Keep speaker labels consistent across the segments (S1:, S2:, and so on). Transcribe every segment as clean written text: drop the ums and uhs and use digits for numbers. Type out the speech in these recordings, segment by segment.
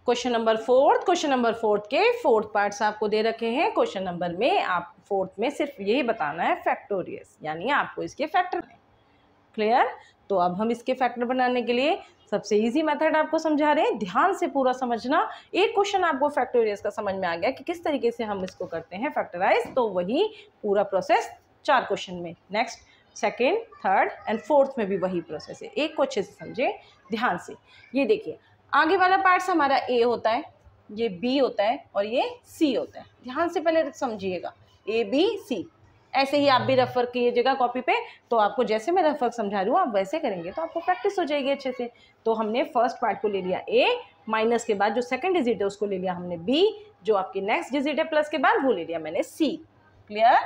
S1: Question number fourth के fourth parts आपको दे रखे हैं। क्वेश्चन नंबर में आप फोर्थ में सिर्फ यही बताना है फैक्टोरियस, यानी आपको इसके फैक्टर है। क्लियर? तो अब हम इसके फैक्टर बनाने के लिए सबसे इजी मेथड आपको समझा रहे हैं, ध्यान से पूरा समझना। एक क्वेश्चन आपको फैक्टोरियस का समझ में आ गया कि किस तरीके से हम इसको करते हैं फैक्टराइज, तो वही पूरा प्रोसेस 4 क्वेश्चन में, next, second, third and fourth में भी वही प्रोसेस है। एक को अच्छे से समझे ध्यान से। ये देखिए, आगे वाला पार्ट्स हमारा ए होता है, ये बी होता है और ये सी होता है। ध्यान से पहले समझिएगा, ए बी सी। ऐसे ही आप भी रेफर कीजिएगा कॉपी पे, तो आपको जैसे मैं रेफर समझा रही हूँ आप वैसे करेंगे तो आपको प्रैक्टिस हो जाएगी अच्छे से। तो हमने फर्स्ट पार्ट को ले लिया ए, माइनस के बाद जो सेकंड डिजिट है उसको ले लिया हमने बी, जो आपकी नेक्स्ट डिजिट है प्लस के बाद वो ले लिया मैंने सी। क्लियर?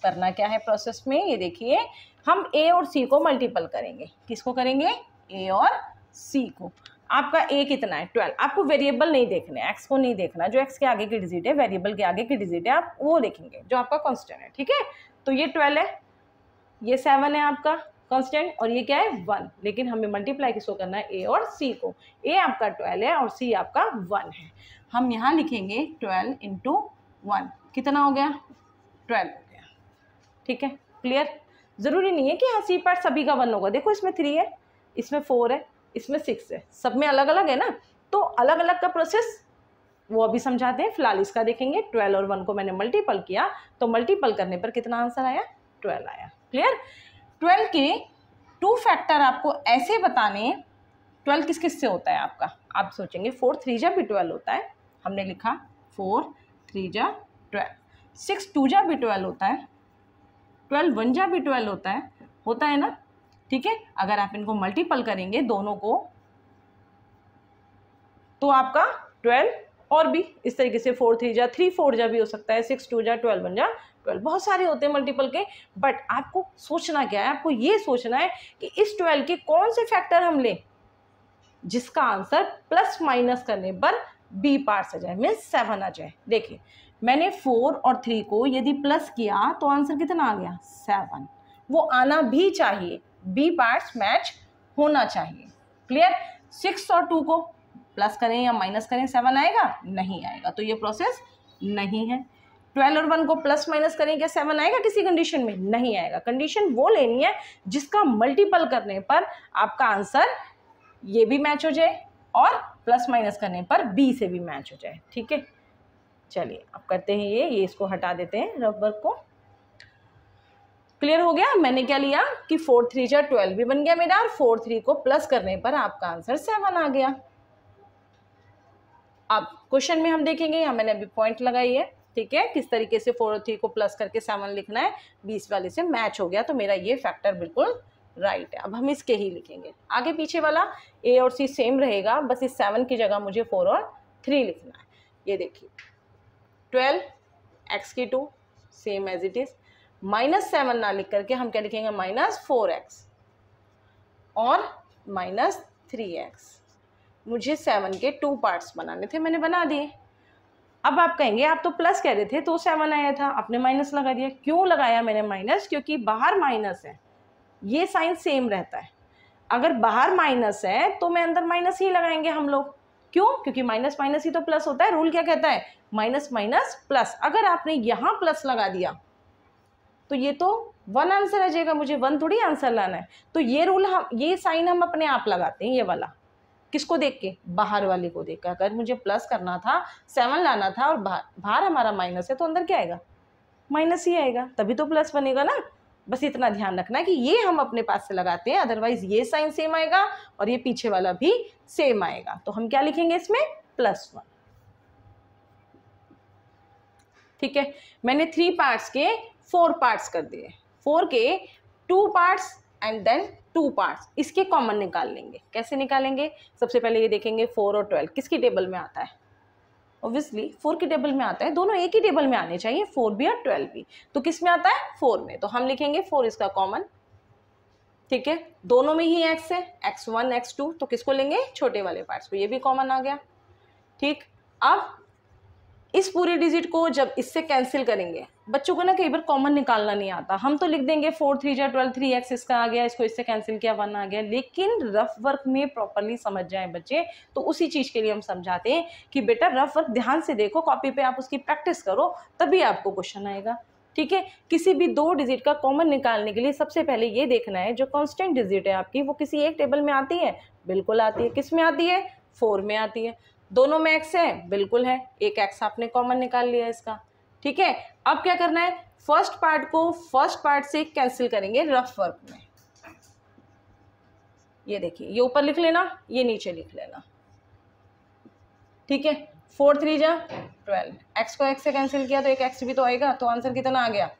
S1: करना क्या है प्रोसेस में, ये देखिए, हम ए और सी को मल्टीपल करेंगे। किसको करेंगे? ए और सी को। आपका ए कितना है? 12। आपको वेरिएबल नहीं देखना है, एक्स को नहीं देखना, जो एक्स के आगे की डिजिट है, वेरिएबल के आगे की डिजिट है आप वो देखेंगे जो आपका कांस्टेंट है। ठीक है, तो ये 12 है, ये 7 है आपका कांस्टेंट, और ये क्या है? 1। लेकिन हमें मल्टीप्लाई किसको करना है? ए और सी को। ए आपका 12 है और सी आपका 1 है। हम यहाँ लिखेंगे 12 × 1, कितना हो गया? 12 हो गया। ठीक है, क्लियर? जरूरी नहीं है कि हाँ सी पार्ट सभी का 1 होगा। देखो इसमें 3 है, इसमें 4 है, इसमें 6 है, सब में अलग अलग है ना, तो अलग अलग का प्रोसेस वो अभी समझाते हैं। फिलहाल इसका देखेंगे। 12 और 1 को मैंने मल्टीपल किया, तो मल्टीपल करने पर कितना आंसर आया? 12 आया। क्लियर? 12 के 2 फैक्टर आपको ऐसे बताने। 12 किस किस से होता है आपका? आप सोचेंगे 4 3 जा भी 12 होता है, हमने लिखा 4 3 जा 12, 6 2 जा भी 12 होता है, 12 1 जा भी 12 होता है ना। ठीक है, अगर आप इनको मल्टीपल करेंगे दोनों को, तो आपका 12 और भी इस तरीके से 4 3 जा 3 4 जा भी हो सकता है, 6 2 जा 12 1 जा 12, बहुत सारे होते हैं मल्टीपल के। बट आपको सोचना क्या है? आपको ये सोचना है कि इस 12 के कौन से फैक्टर हम लें जिसका आंसर प्लस माइनस करने पर बी पार्ट्स आ जाए, मीन्स 7 आ जाए। देखिए, मैंने 4 और 3 को यदि प्लस किया तो आंसर कितना आ गया? 7। वो आना भी चाहिए, बी पार्ट्स मैच होना चाहिए। क्लियर? 6 और 2 को प्लस करें या माइनस करें 7 आएगा? नहीं आएगा, तो ये प्रोसेस नहीं है। 12 और 1 को प्लस माइनस करें, क्या 7 आएगा किसी कंडीशन में? नहीं आएगा। कंडीशन वो लेनी है जिसका मल्टीपल करने पर आपका आंसर ये भी मैच हो जाए और प्लस माइनस करने पर बी से भी मैच हो जाए। ठीक है, चलिए अब करते हैं ये इसको हटा देते हैं रबर को। क्लियर हो गया? मैंने क्या लिया कि 4 3 जा 12 भी बन गया मेरा, और 4 3 को प्लस करने पर आपका आंसर 7 आ गया। अब क्वेश्चन में हम देखेंगे, यहाँ मैंने अभी पॉइंट लगाई है। ठीक है, किस तरीके से 4 और 3 को प्लस करके 7 लिखना है, 20 वाले से मैच हो गया, तो मेरा ये फैक्टर बिल्कुल राइट है। अब हम इसके ही लिखेंगे, आगे पीछे वाला ए और सी सेम रहेगा, बस इस 7 की जगह मुझे 4 और 3 लिखना है। ये देखिए, 12 x की 2 सेम एज इट इज, -7 ना लिख करके हम क्या लिखेंगे? -4x और -3x। मुझे 7 के 2 पार्ट्स बनाने थे, मैंने बना दिए। अब आप कहेंगे आप तो प्लस कह रहे थे तो 7 आया था, आपने माइनस लगा दिया। क्यों लगाया मैंने माइनस? क्योंकि बाहर माइनस है, ये साइन सेम रहता है। अगर बाहर माइनस है तो मैं अंदर माइनस ही लगाएंगे हम लोग। क्यों? क्योंकि माइनस माइनस ही तो प्लस होता है। रूल क्या कहता है? Minus minus plus. अगर आपने यहाँ प्लस लगा दिया तो ये तो 1 आंसर आ जाएगा, मुझे 1 थोड़ी आंसर लाना है। तो ये रूल हम, ये साइन हम अपने आप लगाते हैं, ये वाला। किसको देख के? बाहर वाले को देख कर। अगर मुझे प्लस करना था, 7 लाना था और बाहर हमारा माइनस है, तो अंदर क्या आएगा? माइनस ही आएगा, तभी तो प्लस बनेगा ना। बस इतना ध्यान रखना है कि ये हम अपने पास से लगाते हैं, अदरवाइज ये साइन सेम आएगा और ये पीछे वाला भी सेम आएगा। तो हम क्या लिखेंगे इसमें? +1। ठीक है, मैंने 3 पार्ट्स के 4 पार्ट्स कर दिए, 4 के 2 पार्ट्स एंड देन 2 पार्ट्स। इसके कॉमन निकाल लेंगे। कैसे निकालेंगे? सबसे पहले ये देखेंगे 4 और 12 किसकी टेबल में आता है। ऑब्वियसली 4 की टेबल में आता है, दोनों एक ही टेबल में आने चाहिए, 4 भी और 12 भी। तो किस में आता है? 4 में। तो हम लिखेंगे 4 इसका कॉमन। ठीक है, दोनों में ही x है, x1 x2, तो किसको लेंगे? छोटे वाले पार्ट्स को। ये भी कॉमन आ गया। ठीक, अब इस पूरे डिजिट को जब इससे कैंसिल करेंगे बच्चों को ना कई बार कॉमन निकालना नहीं आता, हम तो लिख देंगे 4 3 जा 12 3x इसका आ गया, इसको इससे कैंसिल किया 1 आ गया, लेकिन रफ वर्क में प्रॉपरली समझ जाए बच्चे, तो उसी चीज के लिए हम समझाते हैं कि बेटा रफ वर्क ध्यान से देखो, कॉपी पे आप उसकी प्रैक्टिस करो, तभी आपको क्वेश्चन आएगा। ठीक है, किसी भी 2 डिजिट का कॉमन निकालने के लिए सबसे पहले ये देखना है जो कांस्टेंट डिजिट है आपकी वो किसी एक टेबल में आती है, बिल्कुल आती है। किस में आती है? 4 में आती है। दोनों में x है, बिल्कुल है, एक x आपने कॉमन निकाल लिया इसका। ठीक है, अब क्या करना है, फर्स्ट पार्ट को फर्स्ट पार्ट से कैंसिल करेंगे रफ वर्क में। ये देखिए, ये ऊपर लिख लेना, ये नीचे लिख लेना। ठीक है, 4 3 जा 12, x को x से कैंसिल किया तो एक x भी तो आएगा, तो आंसर कितना आ गया?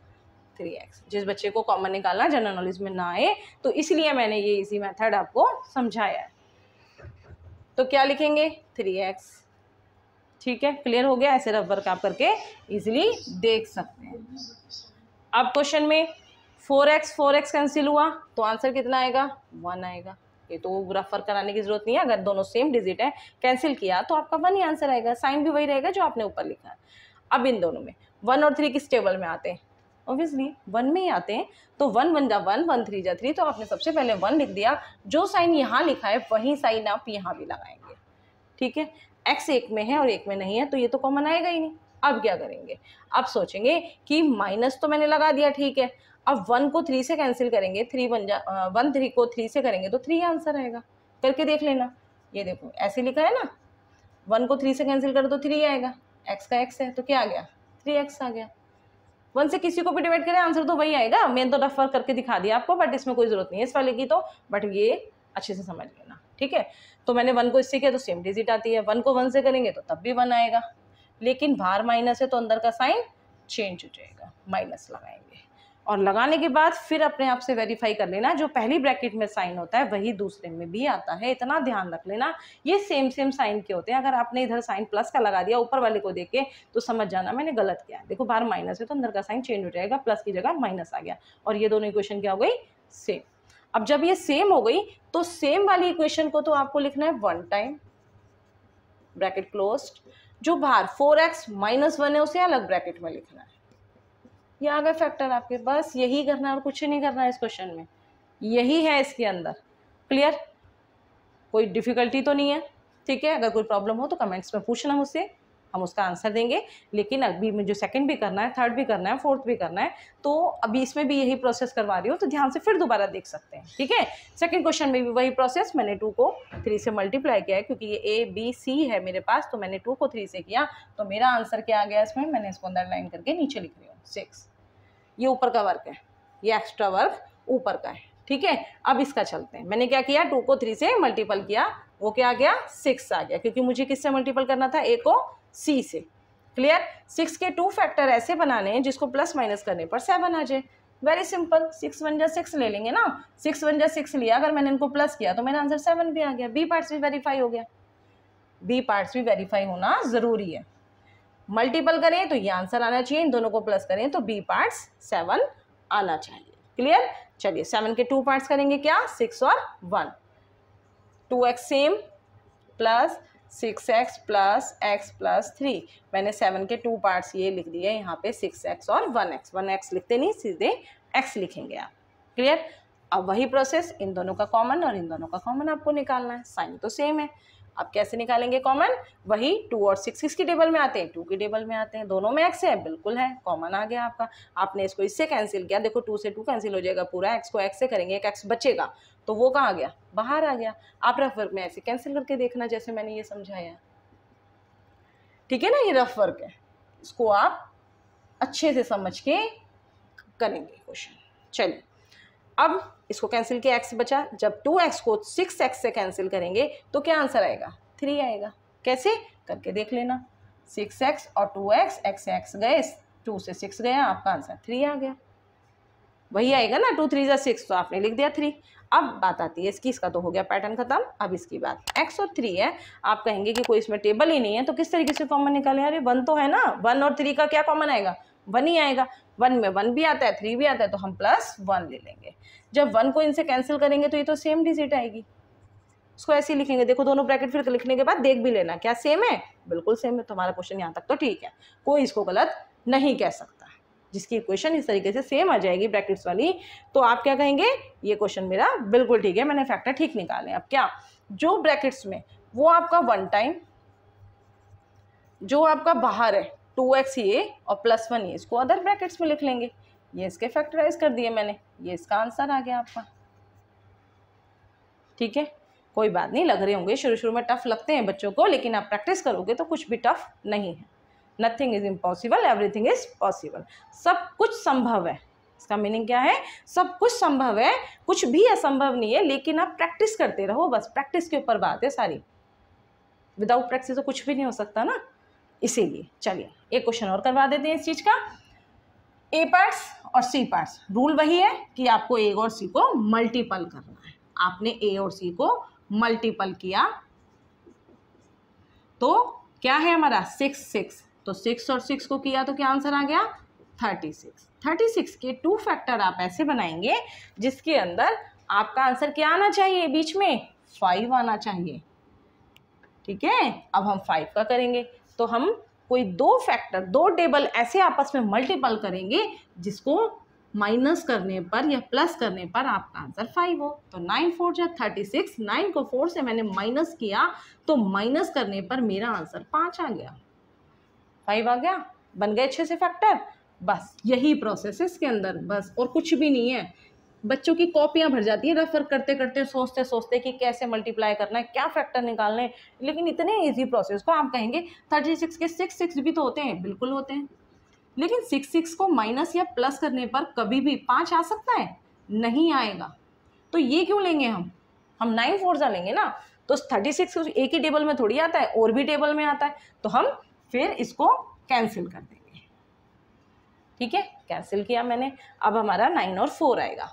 S1: 3x। जिस बच्चे को कॉमन निकालना जनरल नॉलेज में ना आए तो इसलिए मैंने ये इजी मेथड आपको समझाया है। तो क्या लिखेंगे? 3x। ठीक है, क्लियर हो गया? ऐसे रफ वर्क आप करके इजीली देख सकते हैं। अब क्वेश्चन में 4x कैंसिल हुआ तो आंसर कितना आएगा? 1 आएगा। ये तो रफ वर्क कराने की जरूरत नहीं है, अगर दोनों सेम डिजिट है कैंसिल किया तो आपका 1 ही आंसर आएगा, साइन भी वही रहेगा जो आपने ऊपर लिखा है। अब इन दोनों में 1 और 3 किस टेबल में आते हैं? ऑब्वियसली 1 में ही आते हैं, तो 1 1 जा 1 1 3 जा 3, तो आपने सबसे पहले 1 लिख दिया, जो साइन यहाँ लिखा है वही साइन आप यहाँ भी लगाएंगे। ठीक है, x एक में है और एक में नहीं है तो ये तो कॉमन आएगा ही नहीं। अब क्या करेंगे? अब सोचेंगे कि माइनस तो मैंने लगा दिया, ठीक है, अब 1 को 3 से कैंसिल करेंगे, 1 3 को 3 से करेंगे तो 3 आंसर आएगा। करके देख लेना, ये देखो ऐसे लिखा है ना, 1 को 3 से कैंसिल करो तो 3 आएगा, x का x है तो क्या आ गया? 3x आ गया। 1 से किसी को भी डिवाइड करें आंसर तो वही आएगा। मैंने तो रफ वर्क करके दिखा दिया आपको, बट इसमें कोई जरूरत नहीं है इस वाले की तो, बट ये अच्छे से समझ लेना। ठीक है, तो मैंने 1 को इससे किया तो सेम डिजिट आती है, 1 को 1 से करेंगे तो तब भी 1 आएगा, लेकिन बाहर माइनस है तो अंदर का साइन चेंज हो जाएगा, माइनस लगाएंगे। और लगाने के बाद फिर अपने आप से वेरीफाई कर लेना, जो पहली ब्रैकेट में साइन होता है वही दूसरे में भी आता है, इतना ध्यान रख लेना। ये सेम साइन के होते हैं, अगर आपने इधर साइन प्लस का लगा दिया ऊपर वाले को देख के तो समझ जाना मैंने गलत किया है। देखो बाहर माइनस है तो अंदर का साइन चेंज हो जाएगा, प्लस की जगह माइनस आ गया, और ये दोनों इक्वेशन क्या हो गई? सेम। अब जब ये सेम हो गई तो सेम वाली इक्वेशन को तो आपको लिखना है 1 टाइम, ब्रैकेट क्लोज्ड, जो बाहर 4x - 1 है उसे अलग ब्रैकेट में लिखना है। ये आ गए फैक्टर आपके, बस यही करना है और कुछ नहीं करना है इस क्वेश्चन में, यही है इसके अंदर। क्लियर? कोई डिफिकल्टी तो नहीं है? ठीक है, अगर कोई प्रॉब्लम हो तो कमेंट्स में पूछना मुझसे, हम उसका आंसर देंगे। लेकिन अभी मुझे सेकंड भी करना है, थर्ड भी करना है, फोर्थ भी करना है, तो अभी इसमें भी यही प्रोसेस करवा रही हूँ, तो ध्यान से फिर दोबारा देख सकते हैं। ठीक है, सेकंड क्वेश्चन में भी वही प्रोसेस, मैंने 2 को 3 से मल्टीप्लाई किया है, क्योंकि ये A B C है मेरे पास, तो मैंने 2 को 3 से किया, तो मेरा आंसर क्या आ गया इसमें, मैंने इसको अंडरलाइन करके नीचे लिख रही हूँ 6। ये ऊपर का वर्क है, ये एक्स्ट्रा वर्क ऊपर का है। ठीक है, अब इसका चलते हैं। मैंने क्या किया, 2 को 3 से मल्टीपल किया, वो क्या आ गया? 6 आ गया, क्योंकि मुझे किससे मल्टीपल करना था? A को C से। क्लियर? 6 के 2 फैक्टर ऐसे बनाने हैं जिसको प्लस माइनस करने पर 7 आ जाए। वेरी सिंपल, 6 1 जा 6 ले लेंगे ना, 6 1 जा 6 लिया, अगर मैंने इनको प्लस किया तो मेरा आंसर 7 भी आ गया। बी पार्ट्स भी वेरीफाई हो गया, बी पार्ट्स भी वेरीफाई होना जरूरी है। मल्टीपल करें तो ये आंसर आना चाहिए, इन दोनों को प्लस करें तो बी पार्ट्स 7 आना चाहिए। क्लियर? चलिए 7 के 2 पार्ट्स करेंगे, क्या? 6 और 1, 2x same plus 6x plus x plus 3। मैंने 7 के 2 पार्ट्स ये लिख दिए यहाँ पे, 6x और 1x लिखते नहीं, सीधे x लिखेंगे आप। क्लियर? अब वही प्रोसेस, इन दोनों का कॉमन और इन दोनों का कॉमन आपको निकालना है, साइन तो सेम है। अब कैसे निकालेंगे कॉमन? वही 2 और 6 किसकी टेबल में आते हैं? 2 की टेबल में आते हैं। दोनों में x है, बिल्कुल है, कॉमन आ गया आपका। आपने इसको इससे कैंसिल किया, देखो 2 से 2 कैंसिल हो जाएगा पूरा, x को x से करेंगे, एक x बचेगा, तो वो कहाँ आ गया? बाहर आ गया। आप रफ वर्क में ऐसे कैंसिल करके देखना जैसे मैंने ये समझाया। ठीक है ना, ये रफ वर्क है, इसको आप अच्छे से समझ के करेंगे क्वेश्चन। चलिए अब इसको कैंसिल किया, x बचा, जब 2x को 6x से कैंसिल करेंगे तो क्या आंसर आएगा? 3 आएगा। कैसे? करके देख लेना, 6x और 2x, x से x गए, 2 से 6 गया, आपका आंसर 3 आ गया। वही आएगा ना, 2 3 जा 6, तो आपने लिख दिया 3। अब बात आती है इसकी, इसका तो हो गया पैटर्न खत्म। अब इसकी बात, x और 3 है, आप कहेंगे कि कोई इसमें टेबल ही नहीं है तो किस तरीके से कॉमन निकालें? अरे 1 तो है ना, 1 और 3 का क्या कॉमन आएगा? 1 ही आएगा। 1 में 1 भी आता है, 3 भी आता है, तो हम +1 ले लेंगे। जब 1 को इनसे कैंसिल करेंगे तो ये तो सेम डिजिट आएगी, उसको ऐसे ही लिखेंगे। देखो दोनों ब्रैकेट फिर लिखने के बाद देख भी लेना, क्या सेम है? बिल्कुल सेम है। तुम्हारा क्वेश्चन यहाँ तक तो ठीक है, कोई इसको गलत नहीं कह सकता। जिसकी इक्वेशन इस तरीके से सेम आ जाएगी ब्रैकेट्स वाली, तो आप क्या कहेंगे, ये क्वेश्चन मेरा बिल्कुल ठीक है, मैंने फैक्टर ठीक निकाले। अब क्या, जो ब्रैकेट्स में वो आपका वन टाइम, जो आपका बाहर है 2x ये और +1 ये, इसको अदर ब्रैकेट्स में लिख लेंगे। ये इसके फैक्टराइज कर दिए मैंने, ये इसका आंसर आ गया आपका। ठीक है, कोई बात नहीं, लग रहे होंगे शुरू शुरू में टफ लगते हैं बच्चों को, लेकिन आप प्रैक्टिस करोगे तो कुछ भी टफ नहीं है। Nothing is impossible, everything is possible. सब कुछ संभव है, इसका मीनिंग क्या है, सब कुछ संभव है, कुछ भी असंभव नहीं है, लेकिन आप प्रैक्टिस करते रहो, बस प्रैक्टिस के ऊपर बात है सारी। विदाउट प्रैक्टिस तो कुछ भी नहीं हो सकता ना, इसीलिए। चलिए एक क्वेश्चन और करवा देते हैं इस चीज का। ए पार्ट्स और सी पार्ट्स, रूल वही है कि आपको ए और सी को मल्टीपल करना है। आपने ए और सी को मल्टीपल किया तो क्या है हमारा 6 तो 6 और 6 को किया तो क्या आंसर आ गया 36। 36 के 2 फैक्टर आप ऐसे बनाएंगे जिसके अंदर आपका आंसर क्या आना चाहिए, बीच में 5 आना चाहिए। ठीक है, अब हम 5 का करेंगे तो हम कोई 2 फैक्टर, 2 टेबल ऐसे आपस में मल्टीपल करेंगे जिसको माइनस करने पर या प्लस करने पर आपका आंसर 5 हो। तो 9 4 जा 36, 9 को 4 से मैंने माइनस किया तो माइनस करने पर मेरा आंसर 5 आ गया, 5 आ गया, बन गए अच्छे से फैक्टर। बस यही प्रोसेस है इसके अंदर, बस और कुछ भी नहीं है। बच्चों की कॉपियां भर जाती है रेफर करते करते, सोचते सोचते कि कैसे मल्टीप्लाई करना है, क्या फैक्टर निकालने हैं, लेकिन इतने इजी प्रोसेस को आप कहेंगे 36 के 6 भी तो होते हैं, बिल्कुल होते हैं, लेकिन 6 को माइनस या प्लस करने पर कभी भी 5 आ सकता है, नहीं आएगा। तो ये क्यों लेंगे हम 9 4 लेंगे ना, तो 36 एक ही टेबल में थोड़ी आता है, और भी टेबल में आता है, तो हम फिर इसको कैंसिल कर देंगे। ठीक है, कैंसिल किया मैंने, अब हमारा 9 और 4 आएगा।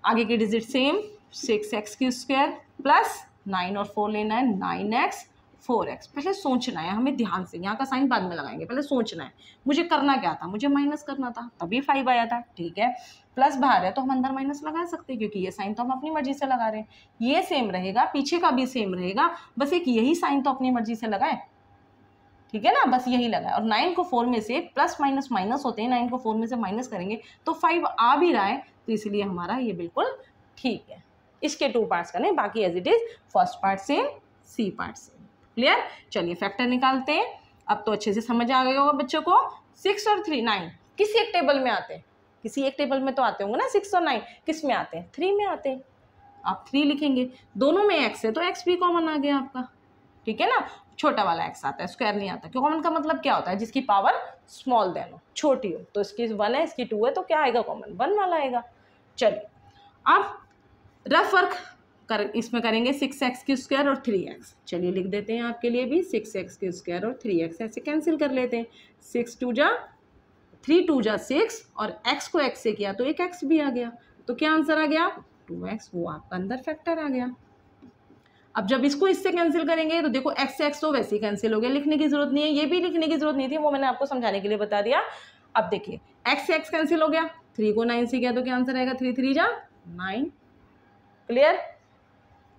S1: आगे की डिजिट सेम, 6x² प्लस 9 और 4 लेना है 9x 4x। पहले सोचना है हमें ध्यान से, यहाँ का साइन बाद में लगाएंगे, पहले सोचना है मुझे करना क्या था, मुझे माइनस करना था, तभी 5 आया था। ठीक है, प्लस बाहर है तो हम अंदर माइनस लगा सकते हैं, क्योंकि ये साइन तो हम अपनी मर्जी से लगा रहे हैं, ये सेम रहेगा, पीछे का भी सेम रहेगा, बस एक यही साइन तो अपनी मर्जी से लगाए। ठीक है ना, बस यही लगा। और 9 को 4 में से प्लस माइनस माइनस होते हैं, 9 को 4 में से माइनस करेंगे तो 5 आ भी रहा है, तो इसलिए हमारा ये बिल्कुल ठीक है। इसके 2 पार्ट्स करने, बाकी as it is, first part same, C part same. Clear, चलिए फैक्टर निकालते हैं। अब तो अच्छे से समझ आ गया होगा बच्चों को। 6 और 3 9 किसी एक टेबल में आते हैं, किसी एक टेबल में तो आते होंगे ना। 6 और 9 किस में आते हैं, 3 में आते हैं। आप 3 लिखेंगे, दोनों में x है तो x भी कॉमन आ गया आपका। ठीक है ना, छोटा वाला x आता है, स्क्वायर नहीं आता। क्यों, कॉमन का मतलब क्या होता है, जिसकी पावर स्मॉल देन हो, छोटी हो। तो इसकी 1 है, इसकी 2 है, तो क्या आएगा कॉमन, 1 वाला आएगा। चलिए अब रफ वर्क इसमें करेंगे 6x² और 3x। चलिए लिख देते हैं आपके लिए भी 6x² और 3x, ऐसे कैंसिल कर लेते हैं। 6 2 जा 3 2 जा 6 और x को x से किया तो एक x भी आ गया, तो क्या आंसर आ गया 2x, वो आपका अंदर फैक्टर आ गया। अब जब इसको इससे कैंसिल करेंगे तो देखो x से x तो वैसे ही कैंसिल हो गया, लिखने की जरूरत नहीं है, ये भी लिखने की जरूरत नहीं थी, वो मैंने आपको समझाने के लिए बता दिया। अब देखिए x से x कैंसिल हो गया, 3 को 9 से किया तो क्या आंसर आएगा 3 3 जा 9। क्लियर,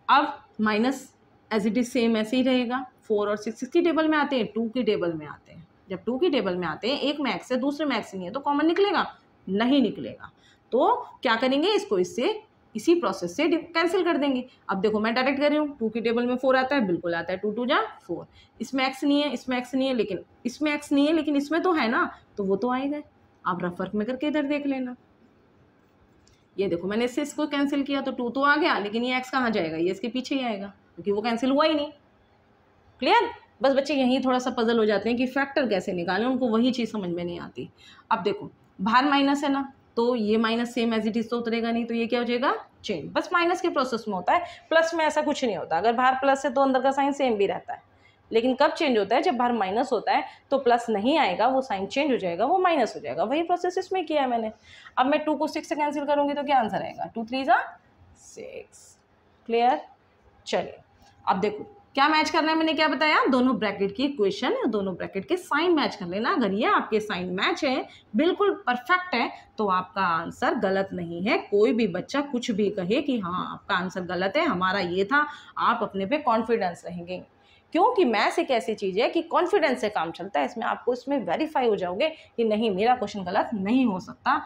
S1: अब minus as it is same ऐसे ही रहेगा। 4 और 6 की टेबल में आते हैं, 2 की टेबल में आते हैं। जब 2 की टेबल में आते हैं, एक में x है दूसरे में x नहीं है, तो कॉमन निकलेगा, नहीं निकलेगा। तो क्या करेंगे, इसको इससे इसी प्रोसेस से कैंसिल कर देंगे। अब देखो मैं डायरेक्ट कर रही हूँ, 2 की टेबल में 4 आता है, बिल्कुल आता है, 2 2 जा 4। इसमें x नहीं है, इसमें x नहीं है, लेकिन इसमें x नहीं है, लेकिन इसमें तो है ना, तो वो तो आएगा। आप रफ वर्क में करके इधर देख लेना। ये देखो मैंने इससे इसको कैंसिल किया तो 2 तो आ गया, लेकिन ये x कहाँ जाएगा, ये इसके पीछे ही आएगा, क्योंकि वो कैंसिल हुआ ही नहीं। क्लियर, बस बच्चे यहीं थोड़ा सा पजल हो जाते हैं कि फैक्टर कैसे निकालें, उनको वही चीज़ समझ में नहीं आती। अब देखो बाहर माइनस है ना, तो ये minus same as it is तो उतरेगा नहीं, तो ये क्या हो जाएगा चेंज। बस माइनस के प्रोसेस में होता है, प्लस में ऐसा कुछ नहीं होता। अगर बाहर प्लस है तो अंदर का साइन सेम भी रहता है, लेकिन कब चेंज होता है, जब बाहर माइनस होता है तो प्लस नहीं आएगा, वो साइन चेंज हो जाएगा, वो माइनस हो जाएगा। वही प्रोसेस इसमें किया है मैंने। अब मैं 2 को 6 से कैंसिल करूंगी तो क्या आंसर आएगा 2 3 जा 6। क्लियर, चलिए अब देखो क्या मैच करना है, मैंने क्या बताया, दोनों ब्रैकेट की इक्वेशन, दोनों ब्रैकेट के साइन मैच कर लेना। अगर ये आपके साइन मैच है, बिल्कुल परफेक्ट है, तो आपका आंसर गलत नहीं है। कोई भी बच्चा कुछ भी कहे कि हाँ आपका आंसर गलत है, हमारा ये था, आप अपने पे कॉन्फिडेंस रहेंगे। क्योंकि मैथ्स एक ऐसी चीज़ है कि कॉन्फिडेंस से काम चलता है, इसमें आपको इसमें वेरीफाई हो जाओगे कि नहीं मेरा क्वेश्चन गलत नहीं हो सकता।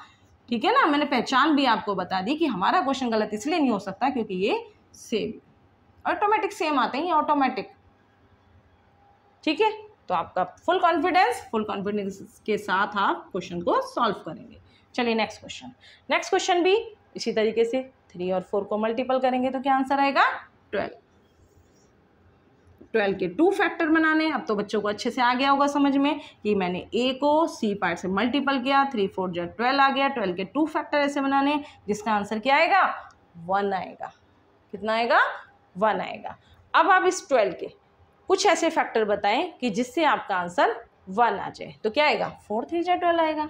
S1: ठीक है ना, मैंने पहचान भी आपको बता दी कि हमारा क्वेश्चन गलत इसलिए नहीं हो सकता क्योंकि ये सेम ऑटोमेटिक सेम आते हैं, ये ऑटोमेटिक। ठीक है, तो आपका फुल कॉन्फिडेंस के साथ आप क्वेश्चन को सॉल्व करेंगे। चलिए नेक्स्ट क्वेश्चन। नेक्स्ट क्वेश्चन भी इसी तरीके से 3 और 4 को मल्टीपल करेंगे तो क्या आंसर आएगा 12। 12 के 2 फैक्टर बनाने। अब तो बच्चों को अच्छे से आ गया होगा समझ में कि मैंने a को c पार्ट से मल्टीपल किया, 3 4 जो 12 आ गया। 12 के 2 फैक्टर ऐसे बनाने जिसका आंसर क्या आएगा 1 आएगा। कितना आएगा 1 आएगा। अब आप इस 12 के कुछ ऐसे फैक्टर बताएं कि जिससे आपका आंसर 1 आ जाए। तो क्या आएगा 4 3 जा 12 आएगा,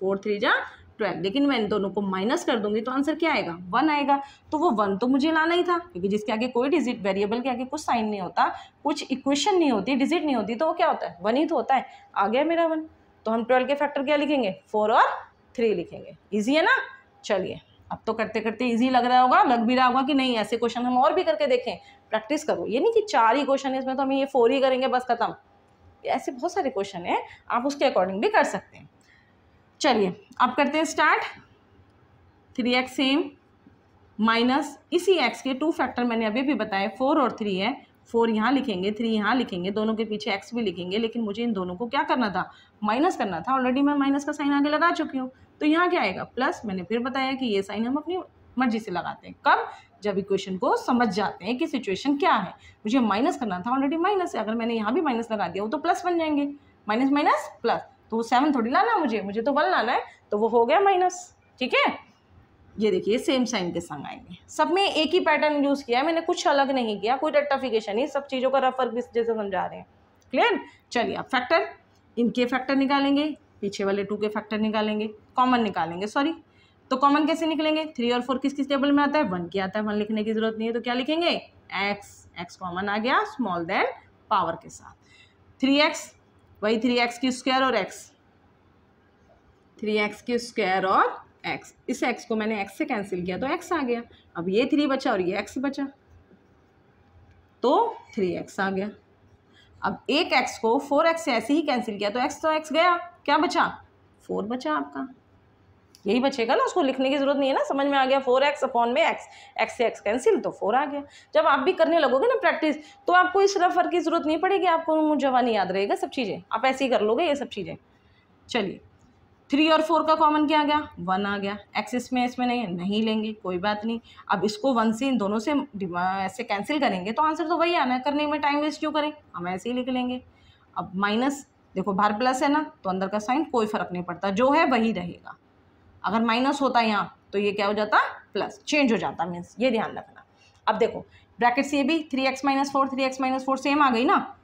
S1: 4 3 जा 12। लेकिन मैं इन दोनों को माइनस कर दूंगी तो आंसर क्या आएगा 1 आएगा। तो वो 1 तो मुझे लाना ही था क्योंकि जिसके आगे कोई डिजिट, वेरिएबल के आगे कुछ साइन नहीं होता, कुछ इक्वेशन नहीं होती, डिजिट नहीं होती, तो वो क्या होता है 1 ही तो होता है। आ गया मेरा 1। तो हम 12 के फैक्टर क्या लिखेंगे 4 और 3 लिखेंगे। ईजी है ना। चलिए अब तो करते करते ईजी लग रहा होगा, लग भी रहा होगा कि नहीं ऐसे क्वेश्चन हम और भी करके देखें, प्रैक्टिस करो। ये नहीं कि 4 ही क्वेश्चन है इसमें तो हम ये 4 ही करेंगे बस खत्म। ऐसे बहुत सारे क्वेश्चन हैं, आप उसके अकॉर्डिंग भी कर सकते हैं। चलिए अब करते हैं स्टार्ट। 3x सेम माइनस इसी x के 2 फैक्टर मैंने अभी भी बताए 4 और 3 है। 4 यहाँ लिखेंगे, 3 यहाँ लिखेंगे, दोनों के पीछे x भी लिखेंगे। लेकिन मुझे इन दोनों को क्या करना था माइनस करना था। ऑलरेडी मैं माइनस का साइन आगे लगा चुकी हूँ। तो यहाँ क्या आएगा प्लस। मैंने फिर बताया कि ये साइन हम अपनी मर्जी से लगाते हैं। कब जब इक्वेशन को समझ जाते हैं कि सिचुएशन क्या है। मुझे माइनस करना था, ऑलरेडी माइनस है, अगर मैंने यहाँ भी माइनस लगा दिया वो तो प्लस बन जाएंगे। माइनस माइनस प्लस, तो वो 7 थोड़ी लाना मुझे तो 1 लाना है, तो वो हो गया माइनस। ठीक है, ये देखिए सेम साइन के संग आएंगे। सब में एक ही पैटर्न यूज किया है मैंने, कुछ अलग नहीं किया, कोई रट्टाफिकेशन नहीं, सब चीज़ों का रफ वर्क जैसे समझा रहे हैं। क्लियर। चलिए अब फैक्टर, इनके फैक्टर निकालेंगे, पीछे वाले 2 के फैक्टर निकालेंगे, कॉमन निकालेंगे सॉरी। तो कॉमन कैसे निकलेंगे 3 और 4 किस टेबल में आता है 1 की आता है, 1 लिखने की जरूरत नहीं है। तो क्या लिखेंगे x कॉमन आ गया स्मॉल देन पावर के साथ। 3x वही 3x की स्क्वायर और x, 3x की स्क्वायर और x, इस x को मैंने x से कैंसिल किया तो x आ गया। अब ये 3 बचा और ये x बचा तो 3x आ गया। अब एक x को 4x से ऐसे ही कैंसिल किया तो x गया, क्या बचा 4 बचा आपका। यही बचेगा ना, उसको लिखने की जरूरत नहीं है ना, समझ में आ गया। 4x अपॉन में x से x कैंसिल तो 4 आ गया। जब आप भी करने लगोगे ना प्रैक्टिस तो आपको इस रफ वर्क की जरूरत नहीं पड़ेगी, आपको मुझे याद रहेगा सब चीज़ें, आप ऐसे ही कर लोगे ये सब चीज़ें। चलिए 3 और 4 का कॉमन क्या आ गया 1 आ गया। x इसमें नहीं लेंगे, कोई बात नहीं। अब इसको 1 से इन दोनों से ऐसे कैंसिल करेंगे तो आंसर तो वही आना है, करने में टाइम वेस्ट क्यों करें, हम ऐसे ही लिख लेंगे। अब माइनस, देखो बाहर प्लस है ना तो अंदर का साइन कोई फर्क नहीं पड़ता, जो है वही रहेगा। अगर माइनस होता यहाँ तो ये क्या हो जाता प्लस, चेंज हो जाता, मीन्स ये ध्यान रखना। अब देखो ब्रैकेट से ये भी 3x - 4 3x - 4 सेम आ गई ना।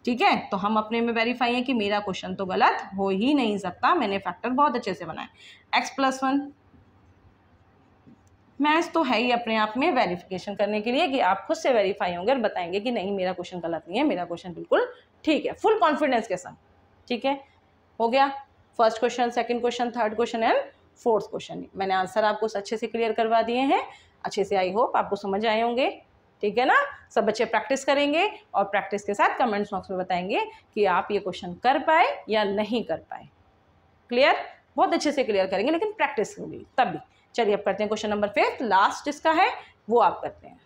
S1: ठीक है, तो हम अपने में वेरीफाई है कि मेरा क्वेश्चन तो गलत हो ही नहीं सकता, मैंने फैक्टर बहुत अच्छे से बनाया। x + 1 मैथ्स तो है ही अपने आप में वेरिफिकेशन करने के लिए कि आप खुद से वेरीफाई होंगे और बताएंगे कि नहीं मेरा क्वेश्चन गलत नहीं है, मेरा क्वेश्चन बिल्कुल ठीक है, फुल कॉन्फिडेंस के साथ। ठीक है, हो गया first question, second question, third question and fourth question. मैंने आंसर आपको अच्छे से क्लियर करवा दिए हैं, अच्छे से आई होप आपको समझ आए होंगे। ठीक है ना, सब बच्चे प्रैक्टिस करेंगे और प्रैक्टिस के साथ कमेंट्स बॉक्स में बताएंगे कि आप ये क्वेश्चन कर पाए या नहीं कर पाए। क्लियर, बहुत अच्छे से क्लियर करेंगे लेकिन प्रैक्टिस होगी तब भी। चलिए अब करते हैं क्वेश्चन नंबर 5, लास्ट इसका है वो आप करते हैं।